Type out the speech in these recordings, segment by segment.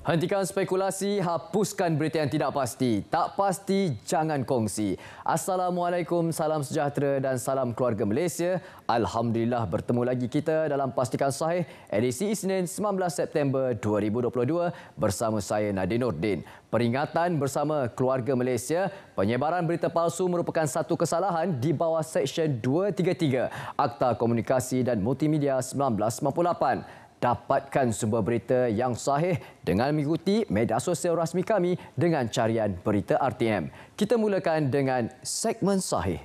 Hentikan spekulasi, hapuskan berita yang tidak pasti. Tak pasti, jangan kongsi. Assalamualaikum, salam sejahtera dan salam keluarga Malaysia. Alhamdulillah bertemu lagi kita dalam Pastikan Sahih edisi Isnin 19 September 2022 bersama saya Nadine Nordin. Peringatan bersama keluarga Malaysia, penyebaran berita palsu merupakan satu kesalahan di bawah Seksyen 233 Akta Komunikasi dan Multimedia 1998. Dapatkan sumber berita yang sahih dengan mengikuti media sosial rasmi kami dengan carian Berita RTM. Kita mulakan dengan segmen sahih.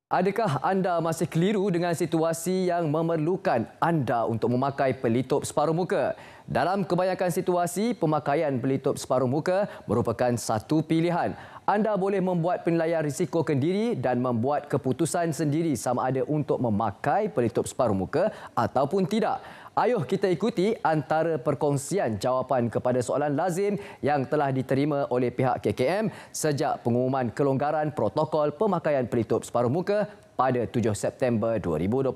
Adakah anda masih keliru dengan situasi yang memerlukan anda untuk memakai pelitup separuh muka? Dalam kebanyakan situasi, pemakaian pelitup separuh muka merupakan satu pilihan. Anda boleh membuat penilaian risiko kendiri dan membuat keputusan sendiri sama ada untuk memakai pelitup separuh muka ataupun tidak. Ayuh kita ikuti antara perkongsian jawapan kepada soalan lazim yang telah diterima oleh pihak KKM sejak pengumuman kelonggaran protokol pemakaian pelitup separuh muka pada 7 September 2022.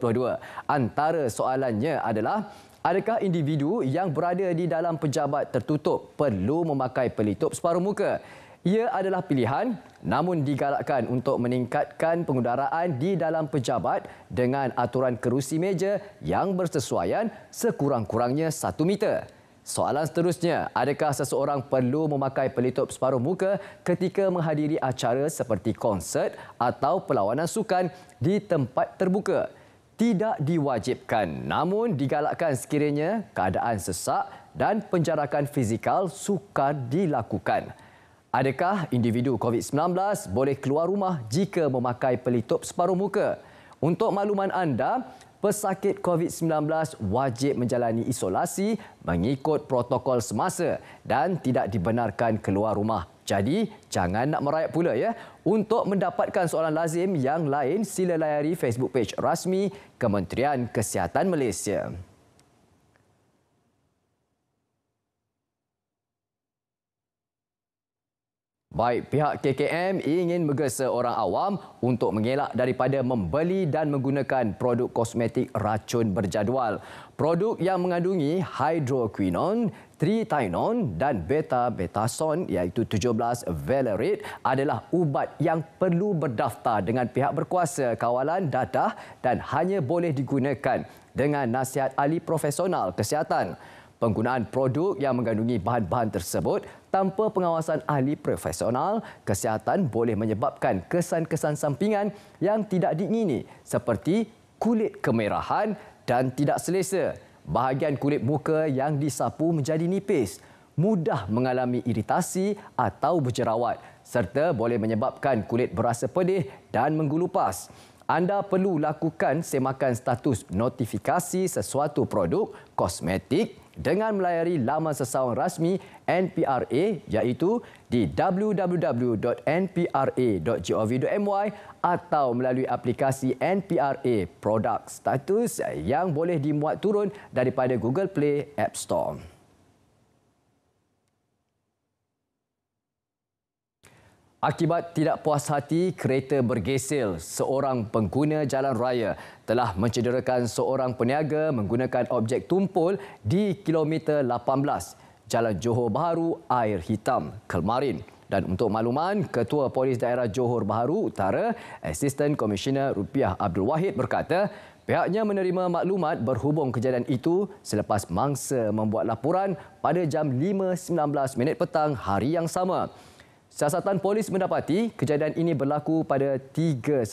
Antara soalannya adalah, adakah individu yang berada di dalam pejabat tertutup perlu memakai pelitup separuh muka? Ia adalah pilihan, namun digalakkan untuk meningkatkan pengudaraan di dalam pejabat dengan aturan kerusi meja yang bersesuaian sekurang-kurangnya 1 meter. Soalan seterusnya, adakah seseorang perlu memakai pelitup separuh muka ketika menghadiri acara seperti konsert atau perlawanan sukan di tempat terbuka? Tidak diwajibkan, namun digalakkan sekiranya keadaan sesak dan penjarakan fizikal sukar dilakukan. Adakah individu COVID-19 boleh keluar rumah jika memakai pelitup separuh muka? Untuk makluman anda, pesakit COVID-19 wajib menjalani isolasi mengikut protokol semasa dan tidak dibenarkan keluar rumah. Jadi, jangan nak merayap pula ya. Untuk mendapatkan soalan lazim yang lain, sila layari Facebook page rasmi Kementerian Kesihatan Malaysia. Baik, pihak KKM ingin menggesa orang awam untuk mengelak daripada membeli dan menggunakan produk kosmetik racun berjadual. Produk yang mengandungi hydroquinone, tritinon dan beta-betason iaitu 17 valerate adalah ubat yang perlu berdaftar dengan pihak berkuasa kawalan dadah dan hanya boleh digunakan dengan nasihat ahli profesional kesihatan. Penggunaan produk yang mengandungi bahan-bahan tersebut tanpa pengawasan ahli profesional kesihatan boleh menyebabkan kesan-kesan sampingan yang tidak diingini seperti kulit kemerahan dan tidak selesa, bahagian kulit muka yang disapu menjadi nipis, mudah mengalami iritasi atau berjerawat serta boleh menyebabkan kulit berasa pedih dan menggulupas. Anda perlu lakukan semakan status notifikasi sesuatu produk kosmetik dengan melayari laman sesawan rasmi NPRA iaitu di www.npra.gov.my atau melalui aplikasi NPRA Product Status yang boleh dimuat turun daripada Google Play App Store. Akibat tidak puas hati kereta bergesel, seorang pengguna jalan raya telah mencederakan seorang peniaga menggunakan objek tumpul di kilometer 18 Jalan Johor Bahru Air Hitam, Kelmarin. Dan untuk makluman, Ketua Polis Daerah Johor Bahru Utara, Asisten Komisioner Rupiah Abdul Wahid berkata, pihaknya menerima maklumat berhubung kejadian itu selepas mangsa membuat laporan pada jam 5.19 petang hari yang sama. Siasatan polis mendapati kejadian ini berlaku pada 3.10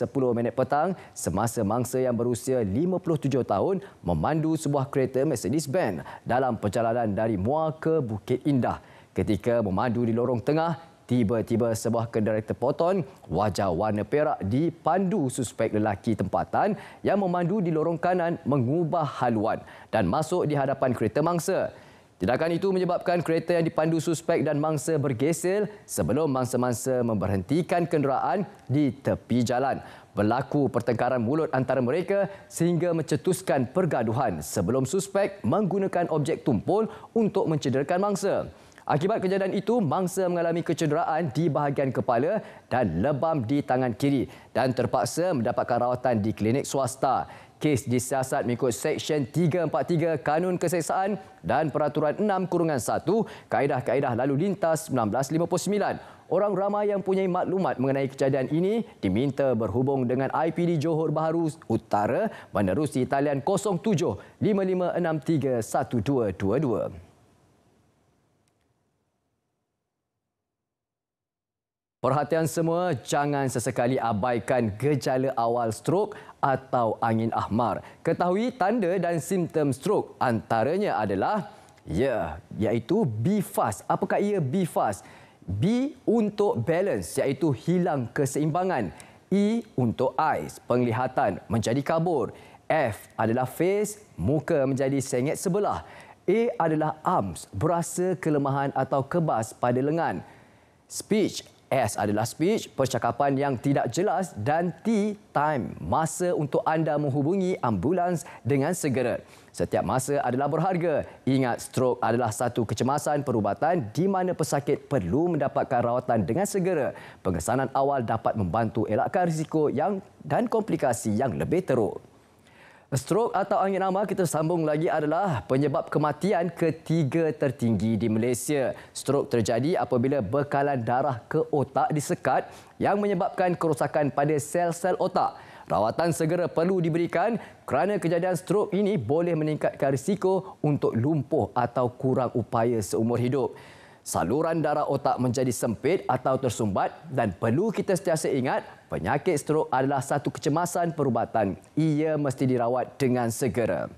petang semasa mangsa yang berusia 57 tahun memandu sebuah kereta Mercedes-Benz dalam perjalanan dari Muar ke Bukit Indah. Ketika memandu di lorong tengah, tiba-tiba sebuah kenderaan terpoton wajah warna perak dipandu suspek lelaki tempatan yang memandu di lorong kanan mengubah haluan dan masuk di hadapan kereta mangsa. Tindakan itu menyebabkan kereta yang dipandu suspek dan mangsa bergesel sebelum mangsa-mangsa memberhentikan kenderaan di tepi jalan. Berlaku pertengkaran mulut antara mereka sehingga mencetuskan pergaduhan sebelum suspek menggunakan objek tumpul untuk mencederakan mangsa. Akibat kejadian itu, mangsa mengalami kecederaan di bahagian kepala dan lebam di tangan kiri dan terpaksa mendapatkan rawatan di klinik swasta. Kes disiasat mengikut Seksyen 343 Kanun Keseksaan dan Peraturan 6/1 Kaedah-Kaedah Lalu Lintas 1959. Orang ramai yang punya maklumat mengenai kejadian ini diminta berhubung dengan IPD Johor Bahru Utara menerusi talian 07 5563 1222. Perhatian semua, jangan sesekali abaikan gejala awal strok atau angin ahmar. Ketahui tanda dan simptom strok antaranya adalah iaitu be fast. Apakah ia be fast? B untuk balance iaitu hilang keseimbangan. E untuk eyes, penglihatan menjadi kabur. F adalah face, muka menjadi sengit sebelah. A adalah arms, berasa kelemahan atau kebas pada lengan. Speech, S adalah speech, percakapan yang tidak jelas, dan T, time, masa untuk anda menghubungi ambulans dengan segera. Setiap masa adalah berharga. Ingat, strok adalah satu kecemasan perubatan di mana pesakit perlu mendapatkan rawatan dengan segera. Pengesanan awal dapat membantu elakkan risiko dan komplikasi yang lebih teruk. Strok atau angin ahmar, kita sambung lagi, adalah penyebab kematian ketiga tertinggi di Malaysia. Strok terjadi apabila bekalan darah ke otak disekat yang menyebabkan kerosakan pada sel-sel otak. Rawatan segera perlu diberikan kerana kejadian strok ini boleh meningkatkan risiko untuk lumpuh atau kurang upaya seumur hidup. Saluran darah otak menjadi sempit atau tersumbat dan perlu kita sentiasa ingat penyakit strok adalah satu kecemasan perubatan. Ia mesti dirawat dengan segera.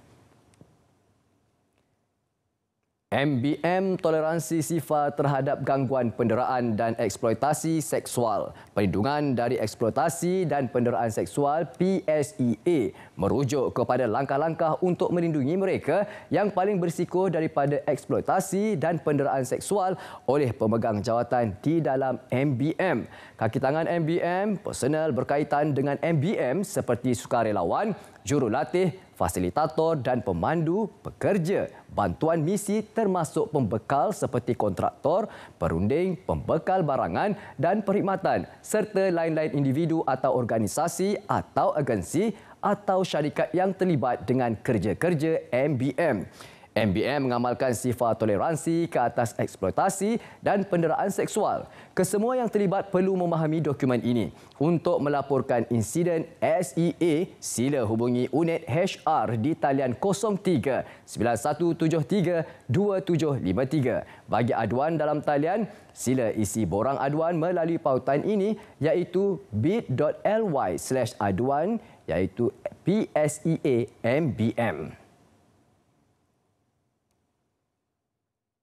MBM toleransi sifar terhadap gangguan penderaan dan eksploitasi seksual. Perlindungan dari eksploitasi dan penderaan seksual PSEA merujuk kepada langkah-langkah untuk melindungi mereka yang paling berisiko daripada eksploitasi dan penderaan seksual oleh pemegang jawatan di dalam MBM. Kaki tangan MBM, personal berkaitan dengan MBM seperti sukarelawan, jurulatih, fasilitator dan pemandu pekerja, bantuan misi termasuk pembekal seperti kontraktor, perunding, pembekal barangan dan perkhidmatan serta lain-lain individu atau organisasi atau agensi atau syarikat yang terlibat dengan kerja-kerja MBM. MBM mengamalkan sifar toleransi ke atas eksploitasi dan penderaan seksual. Kesemua yang terlibat perlu memahami dokumen ini. Untuk melaporkan insiden SEA, sila hubungi unit HR di talian 03 9173 2753. Bagi aduan dalam talian, sila isi borang aduan melalui pautan ini iaitu bit.ly/aduan iaitu PSEA MBM.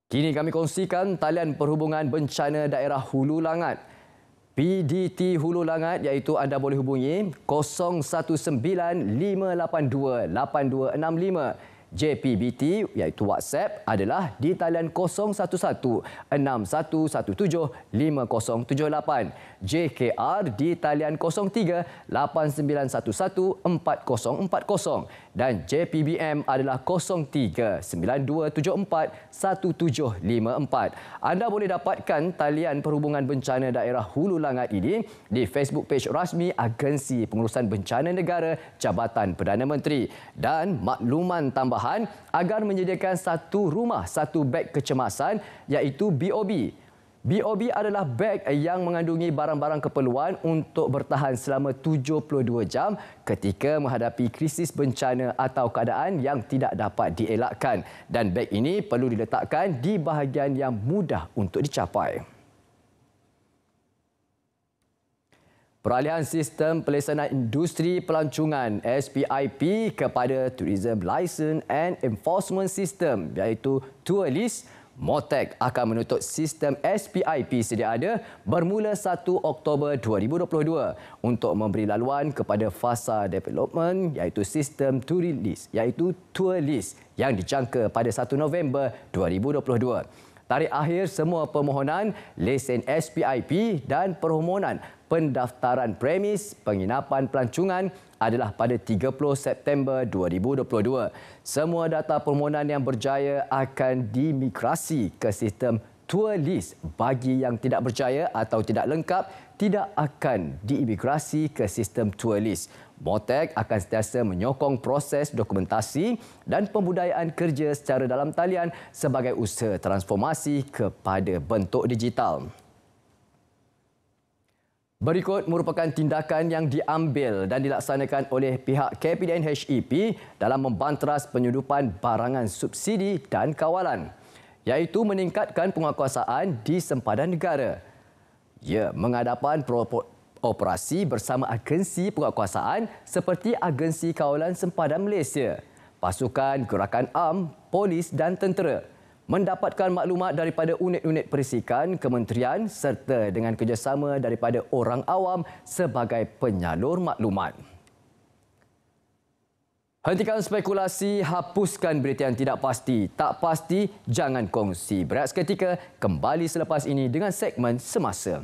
Kini kami kongsikan talian perhubungan bencana daerah Hulu Langat. PDT Hulu Langat iaitu anda boleh hubungi 0195828265. JPBT iaitu WhatsApp adalah di talian 0161175078. JKR di talian 0389114040 dan JPBM adalah 0392741754. Anda boleh dapatkan talian perhubungan bencana daerah Hulu Langat ini di Facebook page rasmi Agensi Pengurusan Bencana Negara Jabatan Perdana Menteri. Dan makluman tambahan agar menyediakan satu rumah, satu beg kecemasan iaitu BOB. BOB adalah beg yang mengandungi barang-barang keperluan untuk bertahan selama 72 jam ketika menghadapi krisis bencana atau keadaan yang tidak dapat dielakkan. Dan beg ini perlu diletakkan di bahagian yang mudah untuk dicapai. Peralihan sistem pelaksanaan industri pelancongan SPIP kepada Tourism License and Enforcement System iaitu TOURLIS, MOTEC akan menutup sistem SPIP sedia ada bermula 1 Oktober 2022 untuk memberi laluan kepada fasa development iaitu sistem TOURLIS yang dijangka pada 1 November 2022. Tarikh akhir semua permohonan lesen SPIP dan permohonan pendaftaran premis penginapan pelancongan adalah pada 30 September 2022. Semua data permohonan yang berjaya akan dimigrasi ke sistem tour list bagi yang tidak berjaya atau tidak lengkap tidak akan diimigrasi ke sistem tour list. MOTAC akan sentiasa menyokong proses dokumentasi dan pembudayaan kerja secara dalam talian sebagai usaha transformasi kepada bentuk digital. Berikut merupakan tindakan yang diambil dan dilaksanakan oleh pihak KPDN HEP dalam membanteras penyelundupan barangan subsidi dan kawalan, iaitu meningkatkan penguatkuasaan di sempadan negara. Ia mengadapan operasi bersama agensi penguatkuasaan seperti Agensi Kawalan Sempadan Malaysia, pasukan gerakan am, polis dan tentera, mendapatkan maklumat daripada unit-unit perisikan kementerian serta dengan kerjasama daripada orang awam sebagai penyalur maklumat. Hentikan spekulasi, hapuskan berita yang tidak pasti. Tak pasti, jangan kongsi. Berehat seketika, kembali selepas ini dengan segmen Semasa.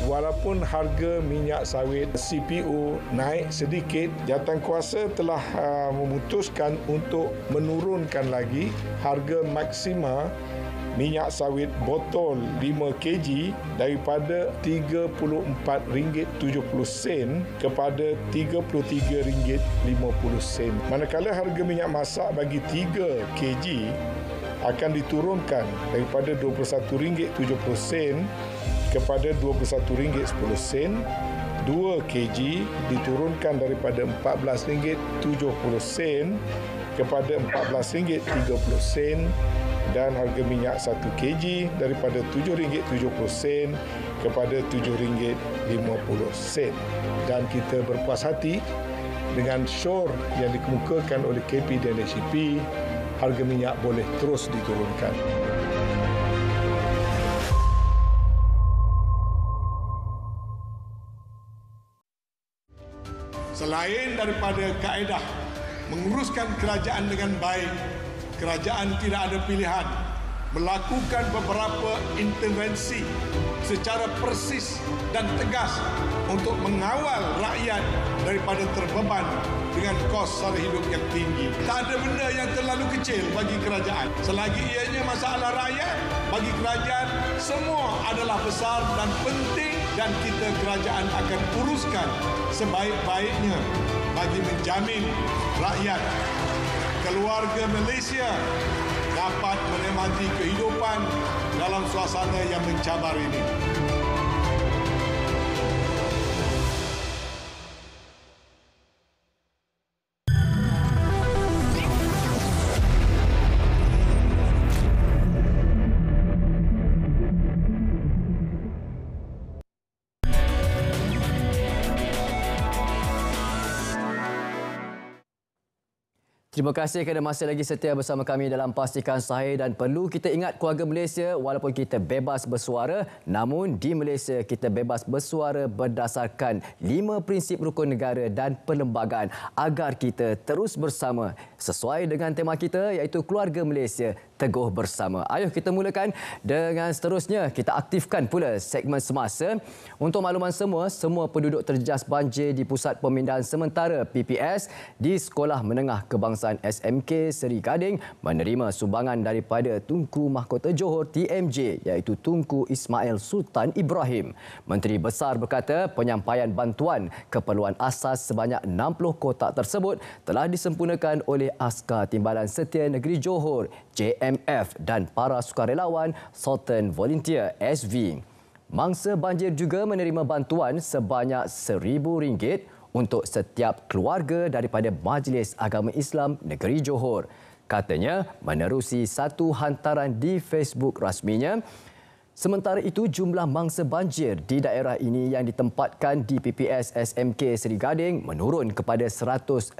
Walaupun harga minyak sawit CPO naik sedikit, jawatankuasa telah memutuskan untuk menurunkan lagi harga maksima minyak sawit botol 5 kg daripada RM34.70 kepada RM33.50. Manakala harga minyak masak bagi 3 kg akan diturunkan daripada RM21.70 kepada RM21.10. 2 kg diturunkan daripada RM14.70 kepada RM14.30 dan harga minyak 1 kg daripada RM7.70 kepada RM7.50. Dan kita berpuas hati dengan syur yang dikemukakan oleh KPDN HEP, harga minyak boleh terus diturunkan. Selain daripada kaedah menguruskan kerajaan dengan baik, kerajaan tidak ada pilihan melakukan beberapa intervensi secara persis dan tegas untuk mengawal rakyat daripada terbeban dengan kos sara hidup yang tinggi. Tak ada benda yang terlalu kecil bagi kerajaan. Selagi ianya masalah rakyat, bagi kerajaan semua adalah besar dan penting dan kita kerajaan akan uruskan sebaik-baiknya bagi menjamin rakyat keluarga Malaysia dapat menikmati kehidupan dalam suasana yang mencabar ini. Terima kasih kerana masih lagi setia bersama kami dalam Pastikan Sahih, dan perlu kita ingat keluarga Malaysia, walaupun kita bebas bersuara, namun di Malaysia kita bebas bersuara berdasarkan 5 prinsip rukun negara dan perlembagaan agar kita terus bersama sesuai dengan tema kita iaitu keluarga Malaysia teguh bersama. Ayuh kita mulakan dengan seterusnya. Kita aktifkan pula segmen semasa. Untuk makluman semua penduduk terjejas banjir di Pusat Pemindahan Sementara PPS di Sekolah Menengah Kebangsaan SMK Seri Gading menerima sumbangan daripada Tunku Mahkota Johor TMJ iaitu Tunku Ismail Sultan Ibrahim. Menteri Besar berkata penyampaian bantuan keperluan asas sebanyak 60 kotak tersebut telah disempurnakan oleh Askar Timbalan Setia Negeri Johor JMF dan para sukarelawan Sultan Volunteer SV. Mangsa banjir juga menerima bantuan sebanyak RM1,000 untuk setiap keluarga daripada Majlis Agama Islam Negeri Johor. Katanya menerusi satu hantaran di Facebook rasminya. Sementara itu, jumlah mangsa banjir di daerah ini yang ditempatkan di PPS SMK Seri Gading menurun kepada 164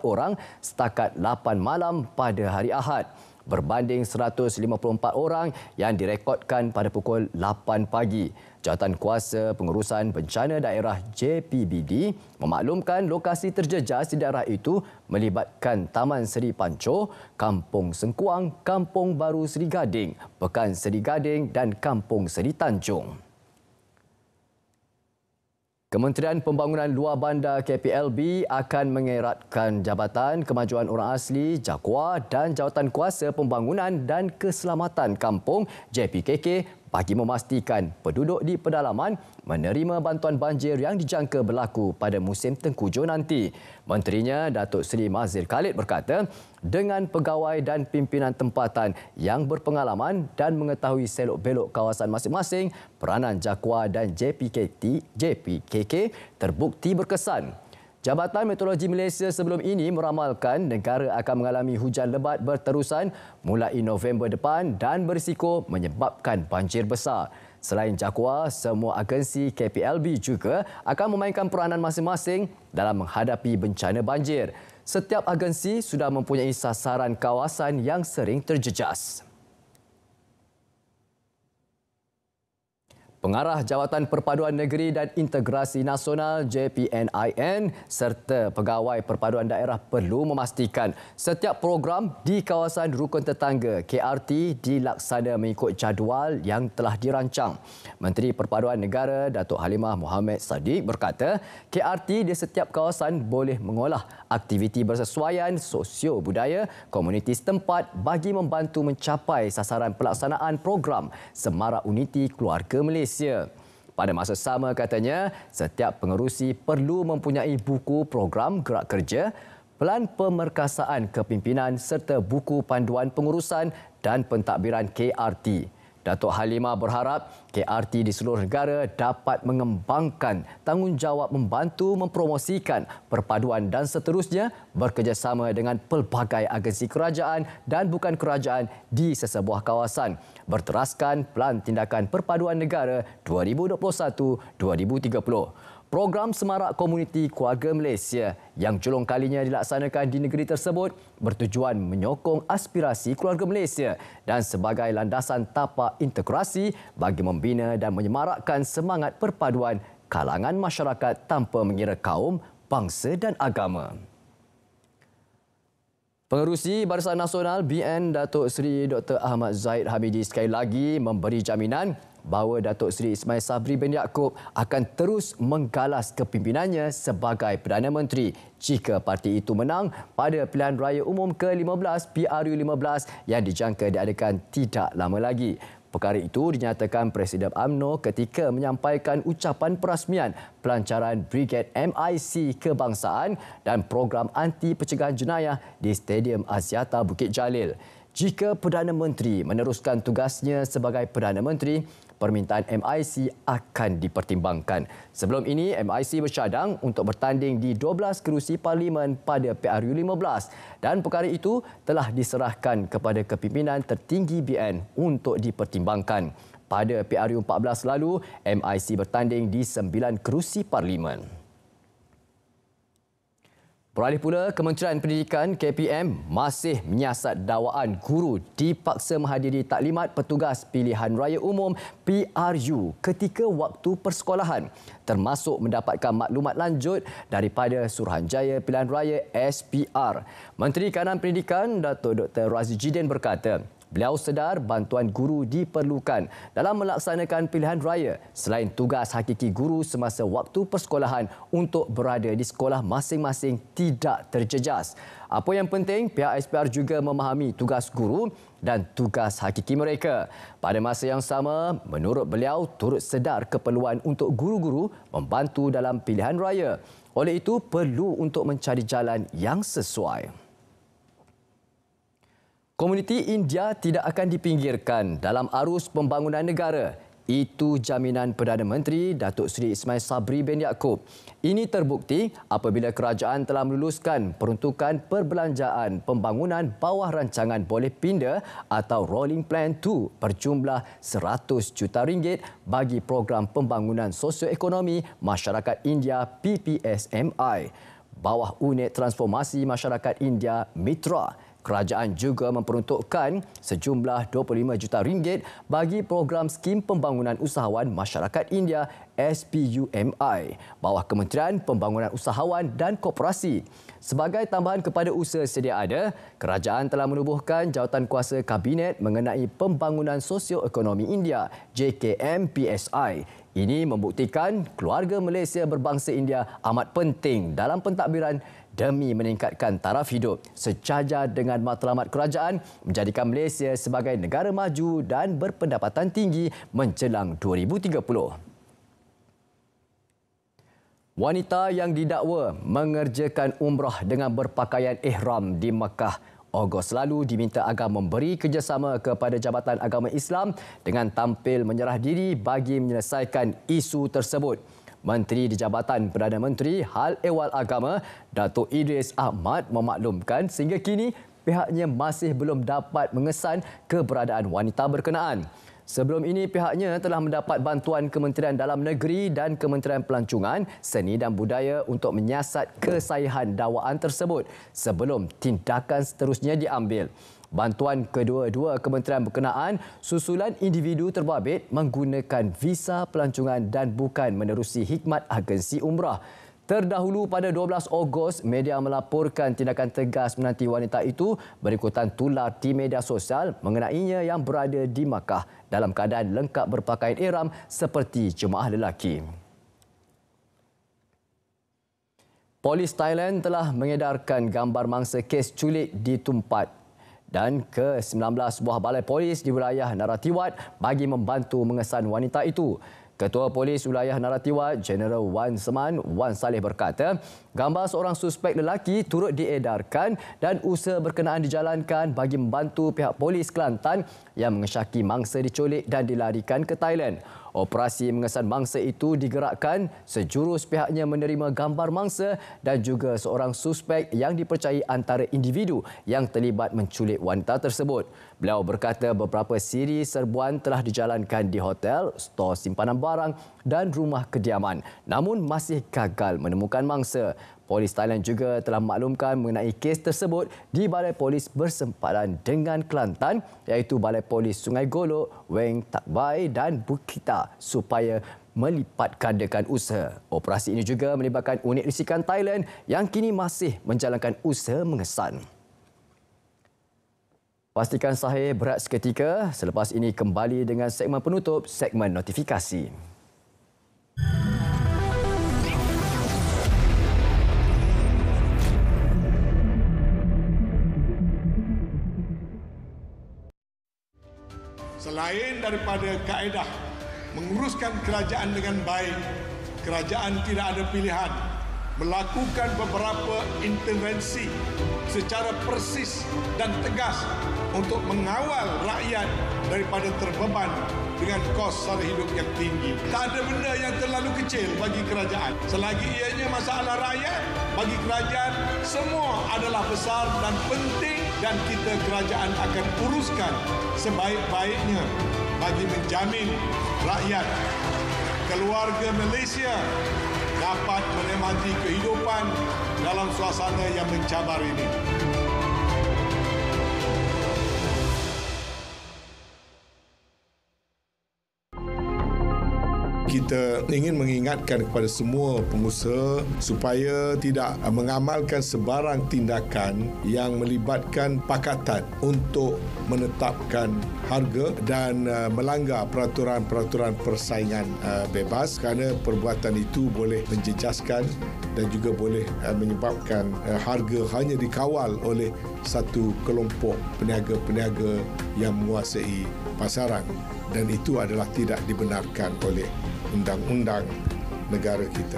orang setakat 8 malam pada hari Ahad, berbanding 154 orang yang direkodkan pada pukul 8 pagi. Jawatankuasa Pengurusan Bencana Daerah JPBD memaklumkan lokasi terjejas di daerah itu melibatkan Taman Seri Pancoh, Kampung Sengkuang, Kampung Baru Seri Gading, Pekan Seri Gading dan Kampung Seri Tanjung. Kementerian Pembangunan Luar Bandar KPLB akan mengeratkan Jabatan Kemajuan Orang Asli, JAKWA dan Jawatan Kuasa Pembangunan dan Keselamatan Kampung JPKK bagi memastikan penduduk di pedalaman menerima bantuan banjir yang dijangka berlaku pada musim tengkujuh nanti. Menterinya Datuk Seri Mazir Khalid berkata, dengan pegawai dan pimpinan tempatan yang berpengalaman dan mengetahui selok-belok kawasan masing-masing, peranan JAKWA dan JPKK terbukti berkesan. Jabatan Meteorologi Malaysia sebelum ini meramalkan negara akan mengalami hujan lebat berterusan mulai November depan dan berisiko menyebabkan banjir besar. Selain JAKWA, semua agensi KPLB juga akan memainkan peranan masing-masing dalam menghadapi bencana banjir. Setiap agensi sudah mempunyai sasaran kawasan yang sering terjejas. Pengarah Jawatan Perpaduan Negeri dan Integrasi Nasional JPNIN serta pegawai perpaduan daerah perlu memastikan setiap program di kawasan rukun tetangga KRT dilaksana mengikut jadual yang telah dirancang. Menteri Perpaduan Negara Datuk Halimah Mohamed Sadiq berkata, KRT di setiap kawasan boleh mengolah aktiviti bersesuaian sosio-budaya komuniti setempat bagi membantu mencapai sasaran pelaksanaan program Semarak Uniti Keluarga Malaysia. Pada masa sama katanya, setiap pengerusi perlu mempunyai buku program gerak kerja, pelan pemerkasaan kepimpinan serta buku panduan pengurusan dan pentadbiran KRT. Datuk Halimah berharap KRT di seluruh negara dapat mengembangkan tanggungjawab membantu mempromosikan perpaduan dan seterusnya bekerjasama dengan pelbagai agensi kerajaan dan bukan kerajaan di sesebuah kawasan berteraskan Pelan Tindakan Perpaduan Negara 2021-2030. Program Semarak Komuniti Keluarga Malaysia yang julung kalinya dilaksanakan di negeri tersebut bertujuan menyokong aspirasi keluarga Malaysia dan sebagai landasan tapak integrasi bagi membina dan menyemarakkan semangat perpaduan kalangan masyarakat tanpa mengira kaum, bangsa dan agama. Pengerusi Barisan Nasional BN Datuk Seri Dr. Ahmad Zahid Hamidi sekali lagi memberi jaminan bahawa Datuk Seri Ismail Sabri bin Yaakob akan terus menggalas kepimpinannya sebagai Perdana Menteri jika parti itu menang pada pilihan raya umum ke-15 PRU15 yang dijangka diadakan tidak lama lagi. Perkara itu dinyatakan Presiden UMNO ketika menyampaikan ucapan perasmian pelancaran Brigade MIC Kebangsaan dan program anti pencegahan jenayah di Stadium Axiata Bukit Jalil. Jika Perdana Menteri meneruskan tugasnya sebagai Perdana Menteri, permintaan MIC akan dipertimbangkan. Sebelum ini, MIC bercadang untuk bertanding di 12 kerusi parlimen pada PRU15 dan perkara itu telah diserahkan kepada kepimpinan tertinggi BN untuk dipertimbangkan. Pada PRU14 lalu, MIC bertanding di 9 kerusi parlimen. Beralih pula, Kementerian Pendidikan KPM masih menyiasat dakwaan guru dipaksa menghadiri taklimat petugas pilihan raya umum PRU ketika waktu persekolahan, termasuk mendapatkan maklumat lanjut daripada Suruhanjaya Pilihan Raya SPR. Menteri Kanan Pendidikan Datuk Dr. Razli Jidin berkata, beliau sedar bantuan guru diperlukan dalam melaksanakan pilihan raya selain tugas hakiki guru semasa waktu persekolahan untuk berada di sekolah masing-masing tidak terjejas. Apa yang penting, pihak SPR juga memahami tugas guru dan tugas hakiki mereka. Pada masa yang sama, menurut beliau turut sedar keperluan untuk guru-guru membantu dalam pilihan raya. Oleh itu, perlu untuk mencari jalan yang sesuai. Komuniti India tidak akan dipinggirkan dalam arus pembangunan negara. Itu jaminan Perdana Menteri Datuk Seri Ismail Sabri bin Yaakob. Ini terbukti apabila kerajaan telah meluluskan peruntukan perbelanjaan pembangunan bawah rancangan boleh pindah atau Rolling Plan 2 berjumlah RM100 juta bagi program pembangunan sosioekonomi masyarakat India PPSMI. Bawah unit transformasi masyarakat India Mitra. Kerajaan juga memperuntukkan sejumlah RM25 juta bagi program skim pembangunan usahawan masyarakat India SPUMI bawah Kementerian Pembangunan Usahawan dan Koperasi. Sebagai tambahan kepada usaha sedia ada, kerajaan telah menubuhkan Jawatan Kuasa Kabinet mengenai Pembangunan Sosioekonomi India JKMPSI Ini membuktikan keluarga Malaysia berbangsa India amat penting dalam pentadbiran demi meningkatkan taraf hidup sejajar dengan matlamat kerajaan menjadikan Malaysia sebagai negara maju dan berpendapatan tinggi menjelang 2030. Wanita yang didakwa mengerjakan umrah dengan berpakaian ihram di Makkah Ogos lalu diminta agar memberi kerjasama kepada Jabatan Agama Islam dengan tampil menyerah diri bagi menyelesaikan isu tersebut. Menteri di Jabatan Perdana Menteri Hal Ehwal Agama, Datuk Idris Ahmad memaklumkan sehingga kini pihaknya masih belum dapat mengesan keberadaan wanita berkenaan. Sebelum ini pihaknya telah mendapat bantuan Kementerian Dalam Negeri dan Kementerian Pelancongan, Seni dan Budaya untuk menyiasat kesahihan dakwaan tersebut sebelum tindakan seterusnya diambil. Bantuan kedua-dua kementerian berkenaan susulan individu terbabit menggunakan visa pelancongan dan bukan menerusi khidmat agensi umrah. Terdahulu pada 12 Ogos, media melaporkan tindakan tegas menanti wanita itu berikutan tular di media sosial mengenainya yang berada di Makkah dalam keadaan lengkap berpakaian ihram seperti jemaah lelaki. Polis Thailand telah mengedarkan gambar mangsa kes culik di Tumpat dan ke-19 buah balai polis di wilayah Narathiwat bagi membantu mengesan wanita itu. Ketua Polis Wilayah Narathiwat, Jeneral Wan Seman, Wan Saleh berkata, gambar seorang suspek lelaki turut diedarkan dan usaha berkenaan dijalankan bagi membantu pihak polis Kelantan yang mengesyaki mangsa diculik dan dilarikan ke Thailand. Operasi mengesan mangsa itu digerakkan sejurus pihaknya menerima gambar mangsa dan juga seorang suspek yang dipercayai antara individu yang terlibat menculik wanita tersebut. Beliau berkata beberapa siri serbuan telah dijalankan di hotel, stor simpanan barang dan rumah kediaman, namun masih gagal menemukan mangsa. Polis Thailand juga telah maklumkan mengenai kes tersebut di Balai Polis bersempadan dengan Kelantan iaitu Balai Polis Sungai Golok, Weng Tak Bai dan Bukita supaya melipat gandakan usaha. Operasi ini juga melibatkan unit risikan Thailand yang kini masih menjalankan usaha mengesan. Pastikan sahih berat seketika. Selepas ini kembali dengan segmen penutup, segmen notifikasi. Selain daripada kaedah menguruskan kerajaan dengan baik, kerajaan tidak ada pilihan melakukan beberapa intervensi secara persis dan tegas untuk mengawal rakyat daripada terbeban dengan kos sara hidup yang tinggi. Tak ada benda yang terlalu kecil bagi kerajaan. Selagi ianya masalah rakyat, bagi kerajaan semua adalah besar dan penting dan kita kerajaan akan uruskan sebaik-baiknya bagi menjamin rakyat, keluarga Malaysia dapat menikmati kehidupan dalam suasana yang mencabar ini. Kita ingin mengingatkan kepada semua pengusaha supaya tidak mengamalkan sebarang tindakan yang melibatkan pakatan untuk menetapkan harga dan melanggar peraturan-peraturan persaingan bebas, kerana perbuatan itu boleh menjejaskan dan juga boleh menyebabkan harga hanya dikawal oleh satu kelompok peniaga-peniaga yang menguasai pasaran, dan itu adalah tidak dibenarkan oleh undang-undang negara kita.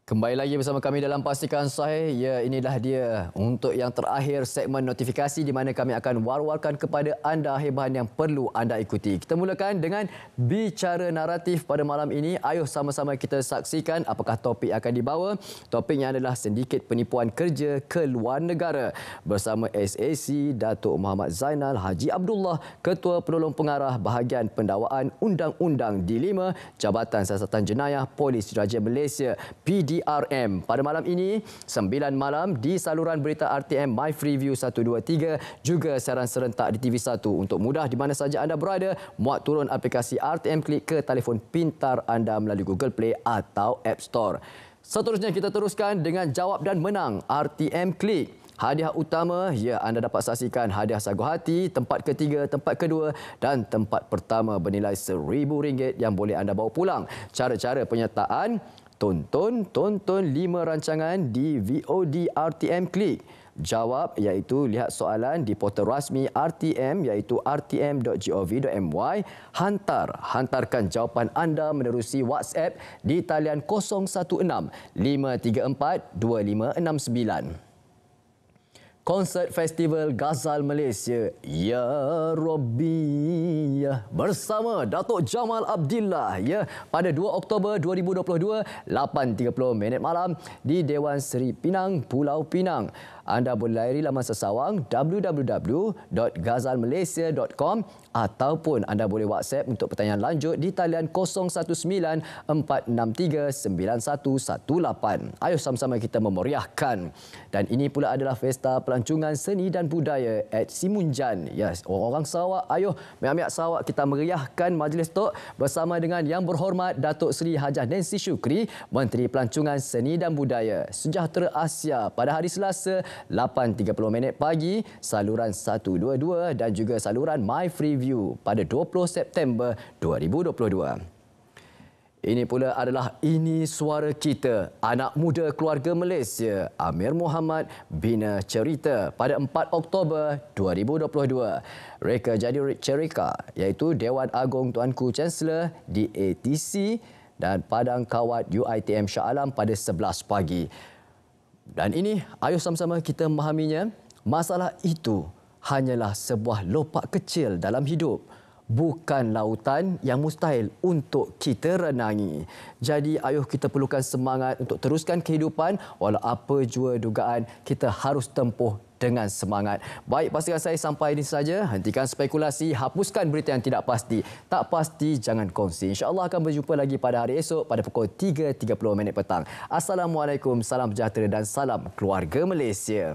Kembali lagi bersama kami dalam Pastikan Sahih. Ya, inilah dia untuk yang terakhir segmen notifikasi di mana kami akan war-warkan kepada anda bahan yang perlu anda ikuti. Kita mulakan dengan bicara naratif pada malam ini. Ayuh sama-sama kita saksikan apakah topik yang akan dibawa. Topiknya adalah sindiket penipuan kerja ke luar negara. Bersama SAC Datuk Muhammad Zainal Haji Abdullah, Ketua Penolong Pengarah Bahagian Pendakwaan Undang-Undang D5 Jabatan Siasatan Jenayah Polis Diraja Malaysia PDRM PRM. Pada malam ini, 9 malam di saluran berita RTM My Freeview 123, juga siaran serentak di TV1. Untuk mudah di mana saja anda berada, muat turun aplikasi RTM Klik ke telefon pintar anda melalui Google Play atau App Store. Seterusnya kita teruskan dengan jawab dan menang RTM Klik. Hadiah utama, ya, anda dapat saksikan hadiah sagu hati, tempat ketiga, tempat kedua dan tempat pertama bernilai RM1,000 yang boleh anda bawa pulang. Cara-cara penyertaan, tonton 5 rancangan di VOD RTM Klik. Jawab iaitu lihat soalan di portal rasmi RTM iaitu rtm.gov.my. Hantarkan jawapan anda menerusi WhatsApp di talian 016 534 2569. Konsert Festival Ghazal Malaysia, Ya Rabbi, ya, bersama Datuk Jamal Abdillah, ya, pada 2 Oktober 2022, 8.30 malam di Dewan Seri Pinang, Pulau Pinang. Anda boleh layari laman sesawang www.ghazalmalaysia.com ataupun anda boleh WhatsApp untuk pertanyaan lanjut di talian 019 463 9118. Ayo sama-sama kita memeriahkan. Dan ini pula adalah Pesta Pelancongan Seni dan Budaya at Simunjan. Ya, orang-orang Sarawak, ayo miak-miak Sarawak kita meriahkan majlis tok bersama dengan Yang Berhormat Datuk Seri Hajah Nancy Shukri, Menteri Pelancongan Seni dan Budaya Sejahtera Asia pada hari Selasa 8.30 pagi, saluran 122 dan juga saluran My Freeview pada 20 September 2022. Ini pula adalah Ini Suara Kita, anak muda keluarga Malaysia, Amir Muhammad bina cerita pada 4 Oktober 2022. Reka jadi cerita iaitu Dewan Agong Tuanku Chancellor di ATC dan Padang Kawat UiTM Shah Alam pada 11 pagi. Dan ini, ayo sama-sama kita memahaminya. Masalah itu hanyalah sebuah lopak kecil dalam hidup. Bukan lautan yang mustahil untuk kita renangi. Jadi, ayo kita perlukan semangat untuk teruskan kehidupan. Walau apa jua dugaan, kita harus tempuh dengan semangat. Baik, pastikan saya sampai ini saja. Hentikan spekulasi, hapuskan berita yang tidak pasti. Tak pasti, jangan kongsi. InsyaAllah akan berjumpa lagi pada hari esok pada pukul 3.30 petang. Assalamualaikum, salam sejahtera dan salam keluarga Malaysia.